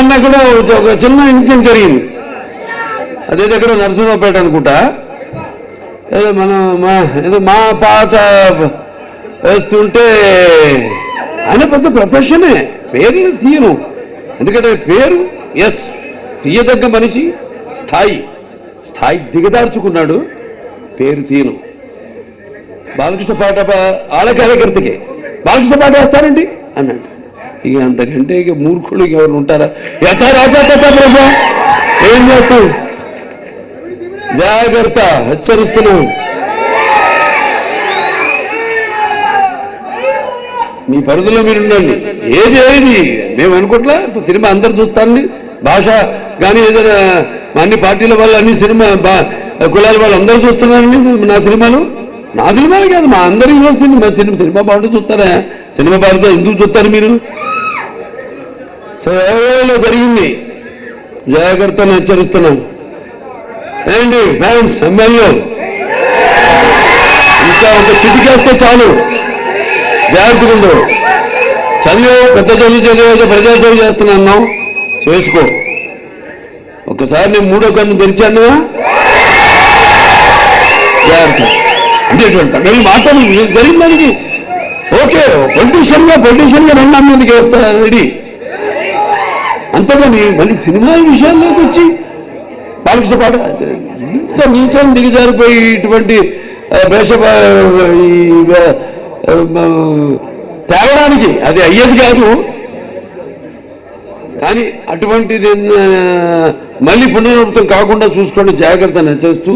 అన్నా కూడా ఒక చిన్న ఇన్సిడెంట్ జరిగింది. అదే దగ్గర నరసింహపేట అనుకుంటా, ఏదో మా పాట వేస్తుంటే ఆయన పెద్ద ప్రొఫెషనే, పేర్లు తీయను. ఎందుకంటే పేరు ఎస్ తీయదగ్గ మనిషి, స్థాయి దిగదార్చుకున్నాడు, పేరు తీయను. బాలకృష్ణ పాట ఆళ్ళ కార్యకర్తకి బాలకృష్ణ పాట వేస్తారండి అన్నాడు. ఇక అంతకంటే ఇక మూర్ఖులు ఎవరు ఉంటారా? యథా రాజా తథా ప్రజ. ఏం చేస్తాం? జాగ్రత్త, హెచ్చరిస్తున్నాం. మీ పరిధిలో మీరు ఉండండి. ఏది మేము అనుకోట్లా. సినిమా అందరు చూస్తారని, భాష కానీ ఏదైనా అన్ని పార్టీల వాళ్ళు, అన్ని సినిమా కులాల వాళ్ళు అందరూ చూస్తున్నారండి నా సినిమాలు కాదు, మా అందరూ సినిమా బాగుంటే చూస్తారా? సినిమా బాగుంటే ఎందుకు చూస్తారు మీరు? సో ఏదో జరిగింది, జాగ్రత్తను హెచ్చరిస్తున్నాను. ఏంటి ఫ్యాన్స్, ఎమ్మెల్యే ఇంకా ఒక చిటికేస్తే చాలు, జాగ్రత్తగా ఉండు. పెద్ద చదివి ప్రజాసేవ చేస్తున్నాను, చేసుకో. ఒక్కసారి నేను మూడో కన్ను తెరిచాను, జాగ్రత్త. అంటే మాట్లాడు జరిగిన దానికి ఓకే, పొలిటీషియన్గా రెండా మీదకి వస్తా రెడీ. అంతేగాని మళ్ళీ సినిమా విషయాల్లోకి వచ్చి బాలకృష్ణ పాట ఇంత నీచం దిగజారిపోయి ఇటువంటి తేవడానికి అది అయ్యేది కాదు. కానీ అటువంటిది మళ్ళీ పునరావృతం కాకుండా చూసుకోండి, జాగ్రత్త హెచ్చరిస్తూ